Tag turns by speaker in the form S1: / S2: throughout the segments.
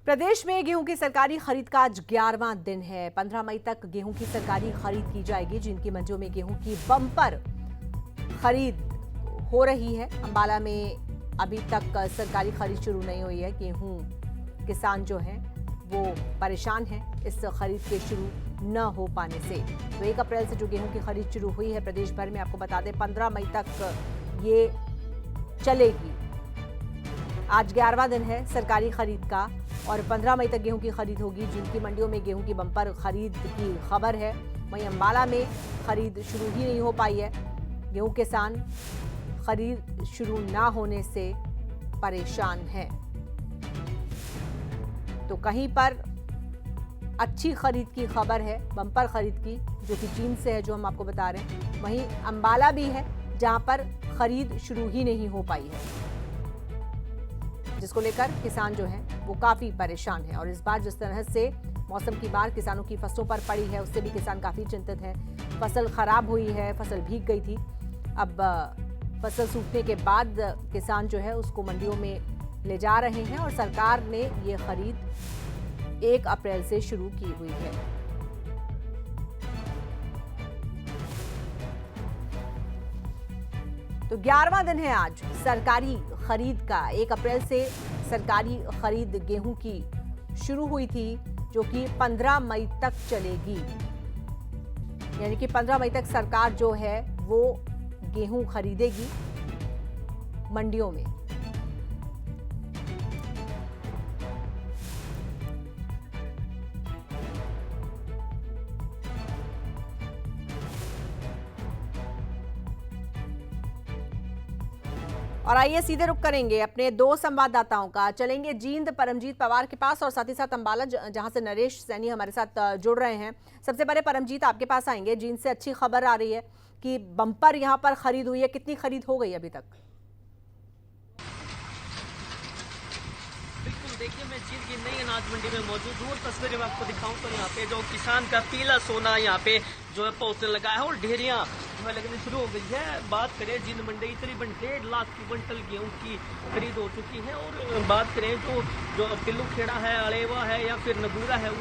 S1: प्रदेश में गेहूं की सरकारी खरीद का आज 11वां दिन है। 15 मई तक गेहूं की सरकारी खरीद की जाएगी, जिनकी मंडियों में गेहूं की बम्पर खरीद हो रही है। अंबाला में अभी तक सरकारी खरीद शुरू नहीं हुई है। गेहूं किसान जो हैं वो परेशान हैं इस खरीद के शुरू न हो पाने से। तो 1 अप्रैल से जो गेहूं की खरीद शुरू हुई है प्रदेश भर में, आपको बता दें 15 मई तक ये चलेगी। आज 11वां दिन है सरकारी खरीद का और 15 मई तक गेहूं की खरीद होगी, जिनकी मंडियों में गेहूं की बम्पर खरीद की खबर है। वहीं अंबाला में खरीद शुरू ही नहीं हो पाई है। गेहूं किसान खरीद शुरू ना होने से परेशान हैं। तो कहीं पर अच्छी खरीद की खबर है, बम्पर खरीद की, जो कि चीन से है, जो हम आपको बता रहे हैं। वहीं अंबाला भी है जहां पर खरीद शुरू ही नहीं हो पाई है, जिसको लेकर किसान जो हैं वो काफी परेशान हैं। और इस बार जिस तरह से मौसम की मार किसानों की फसलों पर पड़ी है, उससे भी किसान काफी चिंतित हैं। फसल खराब हुई है, फसल भीग गई थी। अब फसल सूखने के बाद किसान जो है उसको मंडियों में ले जा रहे हैं और सरकार ने ये खरीद 1 अप्रैल से शुरू की हुई है। तो 11वां दिन है आज सरकारी खरीद का। 1 अप्रैल से सरकारी खरीद गेहूं की शुरू हुई थी, जो कि 15 मई तक चलेगी। यानी कि 15 मई तक सरकार जो है वो गेहूं खरीदेगी मंडियों में। और आइए सीधे रुक करेंगे अपने 2 संवाददाताओं का। चलेंगे जींद परमजीत पवार के पास और साथ ही साथ अंबाला, जहां से नरेश सैनी हमारे साथ जुड़ रहे हैं। सबसे पहले परमजीत आपके पास आएंगे। जींद से अच्छी खबर आ रही है कि बम्पर यहां पर खरीद हुई है। कितनी खरीद हो गई अभी तक?
S2: देखिए, मैं जींद की नई अनाज मंडी में मौजूद हूँ और तस्वीरें मैं आपको दिखाऊं तो यहाँ पे जो किसान का पीला सोना यहाँ पे जो है पहुंचने लगा है और ढेरियां जो है लगनी शुरू हो गई है। बात करें जींद मंडी करीबन 1.5 लाख क्विंटल गेहूं की खरीद हो चुकी है। और बात करें जो पिल्लू खेड़ा है, अलेवा है या फिर नगूरा है,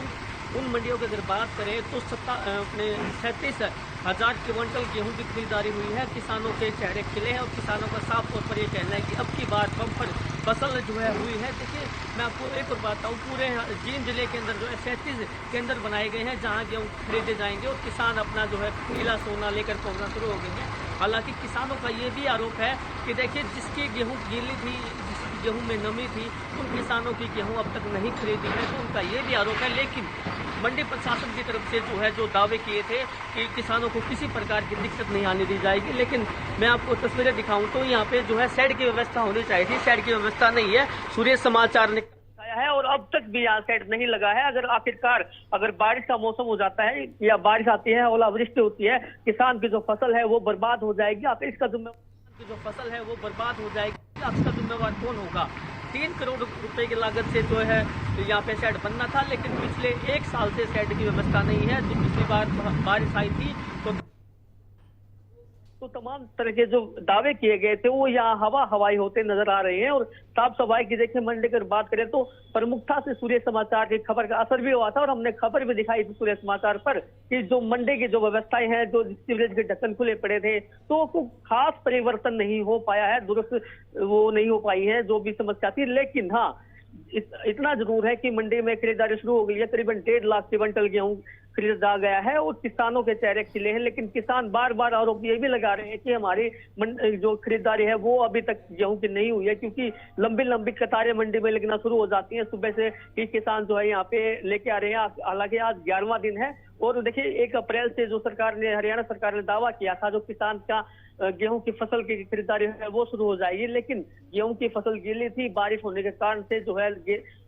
S2: उन मंडियों की अगर बात करें तो 37,000 क्विंटल गेहूं की खरीदारी हुई है। किसानों के चेहरे खिले हैं और किसानों का साफ तौर पर यह कहना है कि अब की बार बम्पर फसल जो है हुई है। देखिए, मैं आपको एक और बात बताऊँ, पूरे जींद जिले के अंदर जो है 37 केंद्र बनाए गए हैं जहां गेहूं खरीदे जाएंगे और किसान अपना जो है पीला सोना लेकर पहुंचना शुरू हो गए हैं। हालांकि किसानों का ये भी आरोप है कि देखिए, जिसकी गेहूं गीली थी, जिसकी गेहूं में नमी थी, उन किसानों की गेहूं अब तक नहीं खरीदी है। तो उनका ये भी आरोप है। लेकिन मंडी प्रशासन की तरफ से जो दावे किए थे कि किसानों को किसी प्रकार की दिक्कत नहीं आने दी जाएगी। लेकिन मैं आपको तस्वीरें दिखाऊं तो यहाँ पे जो है शेड की व्यवस्था होनी चाहिए थी, शेड की व्यवस्था नहीं है। सूर्य समाचार ने है और अब तक भी यहाँ शेड नहीं लगा है। अगर बारिश का मौसम हो जाता है या बारिश आती है, ओलावृष्टि होती है, किसान की जो फसल है वो बर्बाद हो जाएगी। आप इसका जिम्मेवार कौन होगा? 3 करोड़ रुपए की लागत से जो है यहाँ पे शेड बनना था, लेकिन पिछले 1 साल से शेड की व्यवस्था नहीं है। जो पिछली बार बारिश आई थी तो तमाम तरह के जो दावे किए गए थे वो यहाँ हवाई होते नजर आ रहे हैं। और साफ सफाई की देखिए मंडी की बात करें तो प्रमुखता से सूर्य समाचार की खबर का असर भी हुआ था और हमने खबर भी दिखाई थी सूर्य समाचार पर कि जो मंडी की जो व्यवस्थाएं हैं, जो सीवरेज के ढक्कन खुले पड़े थे, तो कोई खास परिवर्तन नहीं हो पाया है, दुरुस्त वो नहीं हो पाई है जो भी समस्या थी। लेकिन हाँ, इतना जरूर है कि मंडी में खरीदारी शुरू हो गई है। करीबन 1.5 लाख क्विंटल गेहूं खरीदा गया है और किसानों के चेहरे खिले हैं। लेकिन किसान बार बार आरोप ये भी लगा रहे हैं कि हमारी जो खरीदारी है वो अभी तक गेहूं की नहीं हुई है, क्योंकि लंबी लंबी कतारें मंडी में लगना शुरू हो जाती हैं। सुबह से ही किसान जो है यहाँ पे लेके आ रहे हैं। हालांकि आज 11वां दिन है और देखिए 1 अप्रैल से जो हरियाणा सरकार ने दावा किया था, जो किसान का गेहूं की फसल की खरीदारी है वो शुरू हो जाएगी। लेकिन गेहूं की फसल गीली थी, बारिश होने के कारण से जो है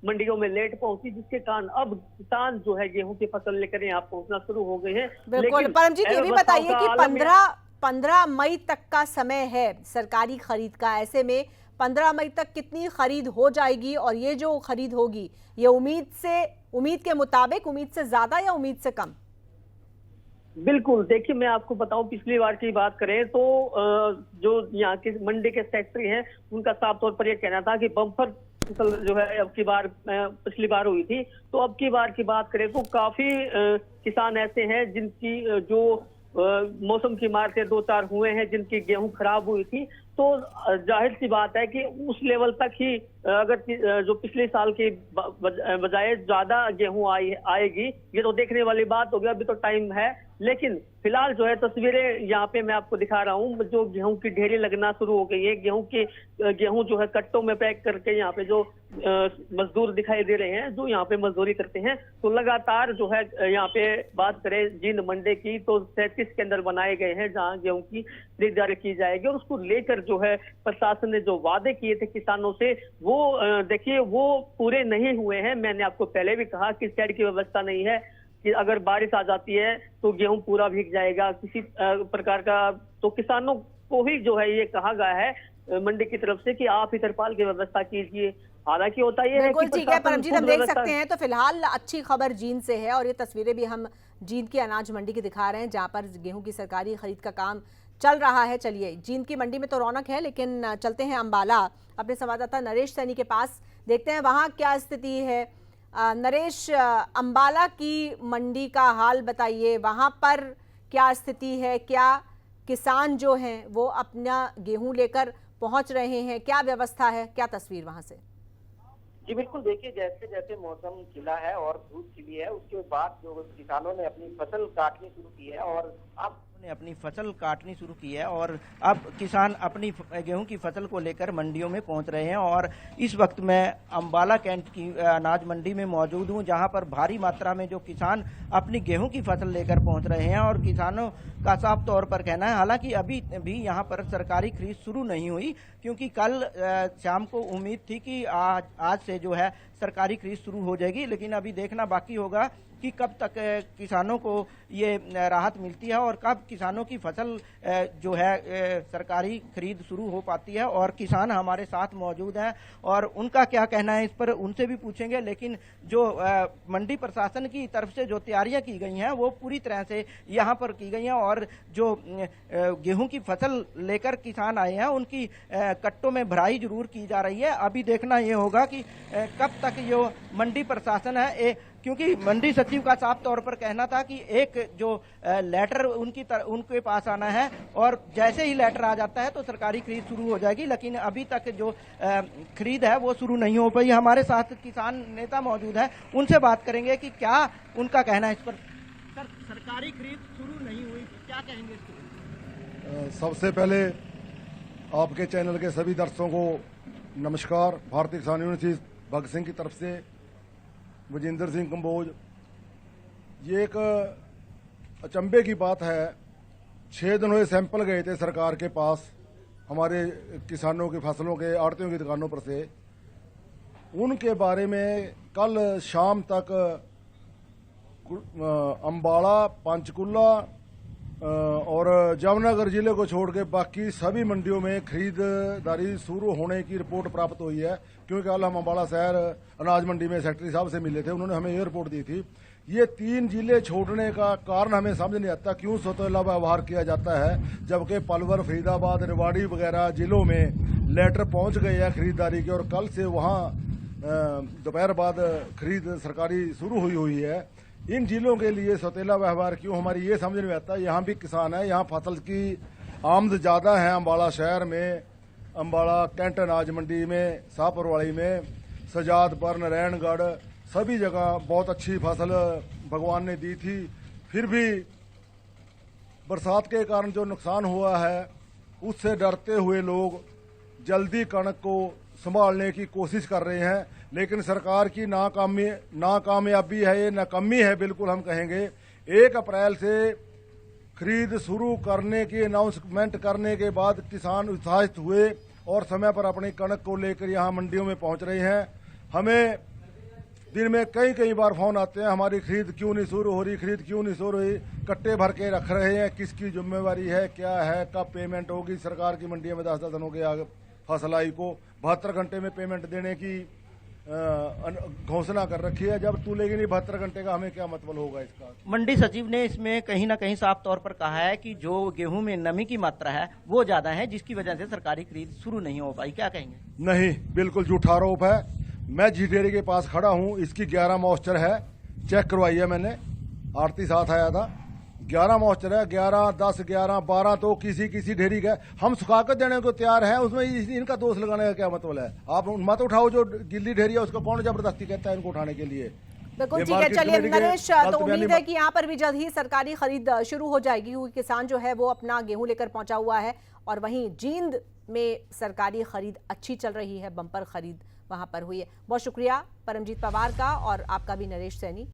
S2: मंडियों में लेट पहुंची, जिसके कारण अब किसान जो है गेहूं की फसल लेकर यहाँ पहुंचना शुरू हो गए हैं।
S1: बिल्कुल परमजीत, ये भी बताइए कि 15 मई तक का समय है सरकारी खरीद का। ऐसे में 15 मई तक कितनी खरीद हो जाएगी और ये जो खरीद होगी ये उम्मीद के मुताबिक, उम्मीद से ज्यादा या उम्मीद से कम?
S2: बिल्कुल, देखिए मैं आपको बताऊं, पिछली बार की बात करें तो जो यहाँ के मंडी के सेक्रेटरी हैं उनका साफ तौर पर यह कहना था कि बम्पर फसल जो है अब की बार पिछली बार हुई थी, तो अब की बार की बात करें तो काफी किसान ऐसे हैं जिनकी जो मौसम की मार से 2-4 हुए हैं जिनकी गेहूं खराब हुई थी। तो जाहिर सी बात है कि उस लेवल तक ही अगर जो पिछले साल की बजाय ज्यादा गेहूं आएगी, ये तो देखने वाली बात होगी, अभी तो टाइम है। लेकिन फिलहाल जो है तस्वीरें यहाँ पे मैं आपको दिखा रहा हूँ, जो गेहूं की ढेरी लगना शुरू हो गई है। गेहूं जो है कट्टों में पैक करके यहाँ पे जो मजदूर दिखाई दे रहे हैं जो यहाँ पे मजदूरी करते हैं, तो लगातार जो है यहाँ पे बात करें जींद मंडी की तो 37 केंद्र बनाए गए हैं जहाँ गेहूं की खरीदारी की जाएगी। और उसको लेकर जो है प्रशासन ने जो वादे किए थे किसानों से, वो देखिए वो पूरे नहीं हुए हैं। मैंने आपको पहले भी कहा कि शेड की व्यवस्था नहीं है, कि अगर बारिश आ जाती है तो गेहूं पूरा भीग जाएगा किसी प्रकार का। तो किसानों को ही जो है ये कहा गया है मंडी की तरफ से कि आप ही तिरपाल की व्यवस्था कीजिए। हालांकि होता ये है
S1: बिल्कुल
S2: कि
S1: ठीक है परमजीत, हम देख सकते हैं। तो फिलहाल अच्छी खबर जींद से है और ये तस्वीरें भी हम जींद की अनाज मंडी की दिखा रहे हैं जहां पर गेहूं की सरकारी खरीद का काम चल रहा है। चलिए, जींद की मंडी में तो रौनक है, लेकिन चलते हैं अंबाला अपने संवाददाता नरेश सैनी के पास, देखते हैं वहां क्या स्थिति है। नरेश, अंबाला की मंडी का हाल बताइए, वहां पर क्या स्थिति है? क्या किसान जो हैं वो अपना गेहूं लेकर पहुंच रहे हैं? क्या व्यवस्था है? क्या तस्वीर वहां से?
S3: जी बिल्कुल, देखिए जैसे जैसे मौसम खिला है और धूप खिली है, उसके बाद जो किसानों ने अपनी फसल काटनी शुरू की है और अब ने अपनी फसल काटनी शुरू की है और अब किसान अपनी गेहूं की फसल को लेकर मंडियों में पहुंच रहे हैं। और इस वक्त मैं अंबाला कैंट की अनाज मंडी में मौजूद हूं, जहां पर भारी मात्रा में जो किसान अपनी गेहूं की फसल लेकर पहुंच रहे हैं और किसानों का साफ तौर पर कहना है, हालांकि अभी भी यहां पर सरकारी खरीद शुरू नहीं हुई, क्योंकि कल शाम को उम्मीद थी कि आज से जो है सरकारी खरीद शुरू हो जाएगी, लेकिन अभी देखना बाकी होगा कि कब तक किसानों को ये राहत मिलती है और कब किसानों की फसल जो है सरकारी खरीद शुरू हो पाती है। और किसान हमारे साथ मौजूद हैं और उनका क्या कहना है इस पर उनसे भी पूछेंगे। लेकिन जो मंडी प्रशासन की तरफ से जो तैयारियां की गई हैं वो पूरी तरह से यहाँ पर की गई हैं और जो गेहूं की फसल लेकर किसान आए हैं उनकी कट्टों में भराई जरूर की जा रही है। अभी देखना ये होगा कि कब तक जो मंडी प्रशासन है, क्योंकि मंडी सचिव का साफ तौर पर कहना था कि एक जो लेटर उनके पास आना है और जैसे ही लेटर आ जाता है तो सरकारी खरीद शुरू हो जाएगी, लेकिन अभी तक जो खरीद है वो शुरू नहीं हो पाई। हमारे साथ किसान नेता मौजूद है, उनसे बात करेंगे कि क्या उनका कहना है इस पर। सर, सरकारी खरीद शुरू नहीं हुई, क्या कहेंगे इस पर?
S4: सबसे पहले आपके चैनल के सभी दर्शकों को नमस्कार। भारतीय किसान यूनिवर्सिटी भगत सिंह की तरफ से वजिंदर सिंह कंबोज। ये एक अचंभे की बात है, 6 दिन हुए सैंपल गए थे सरकार के पास हमारे किसानों की फसलों के आड़तियों की दुकानों पर से, उनके बारे में कल शाम तक अंबाला, पंचकुला और जामनगर जिले को छोड़ के बाकी सभी मंडियों में खरीदारी शुरू होने की रिपोर्ट प्राप्त हुई है। क्योंकि कल हम अंबाला शहर अनाज मंडी में सेक्रेटरी साहब से मिले थे, उन्होंने हमें ये रिपोर्ट दी थी। ये 3 जिले छोड़ने का कारण हमें समझ नहीं आता, क्यों सौतेला व्यवहार किया जाता है, जबकि पलवल, फरीदाबाद, रेवाड़ी वगैरह जिलों में लेटर पहुंच गए हैं खरीदारी के और कल से वहां दोपहर बाद खरीद सरकारी शुरू हुई है। इन जिलों के लिए सौतेला व्यवहार क्यों, हमारी ये समझ नहीं आता। यहाँ भी किसान है, यहाँ फसल की आमद ज्यादा है अंबाला शहर में, अंबाला कैंट अनाज मंडी में, शाहपुरवाड़ी में, सजादपुर, नारायणगढ़, सभी जगह बहुत अच्छी फसल भगवान ने दी थी। फिर भी बरसात के कारण जो नुकसान हुआ है उससे डरते हुए लोग जल्दी कणक को संभालने की कोशिश कर रहे हैं, लेकिन सरकार की नाकामयाबी है, ये नाकामी है बिल्कुल हम कहेंगे। 1 अप्रैल से खरीद शुरू करने की अनाउंसमेंट करने के बाद किसान उत्साहित हुए और समय पर अपनी कणक को लेकर यहाँ मंडियों में पहुंच रहे हैं। हमें दिन में कई बार फोन आते हैं, हमारी खरीद क्यों नहीं शुरू हो रही, खरीद क्यों नहीं शुरू हो रही, कट्टे भर के रख रहे हैं, किसकी जिम्मेवारी है, क्या है, कब पेमेंट होगी। सरकार की मंडियों में 10 दिन हो गए फसल आई को 72 घंटे में पेमेंट देने की घोषणा कर रखी है। जब तूलेगी नहीं 72 घंटे का, हमें क्या मतलब होगा इसका।
S3: मंडी सचिव ने इसमें कहीं ना कहीं साफ तौर पर कहा है कि जो गेहूं में नमी की मात्रा है वो ज्यादा है, जिसकी वजह से सरकारी खरीद शुरू नहीं हो पाई। क्या कहेंगे?
S4: नहीं, बिल्कुल झूठा आरोप है। मैं जी डेयरी के पास खड़ा हूं, इसकी 11 मॉइस्चर है, चेक करवाई है मैंने, आरती साथ आया था। 11 मॉइस्चर है, 11, 10, 11, 12 तो किसी डेयरी का हम सुखा कर देने को तैयार है। उसमें इनका दोष लगाने का क्या मतलब है? आप मत उठाओ, जो गिल्ली डेयरी है उसको कौन जबरदस्ती कहता है इनको उठाने के लिए।
S1: बिल्कुल ठीक है, चलिए नरेश, तो उम्मीद है कि यहाँ पर भी जल्द ही सरकारी खरीद शुरू हो जाएगी, क्योंकि किसान जो है वो अपना गेहूं लेकर पहुंचा हुआ है। और वहीं जींद में सरकारी खरीद अच्छी चल रही है, बम्पर खरीद वहां पर हुई है। बहुत शुक्रिया परमजीत पवार का और आपका भी नरेश सैनी।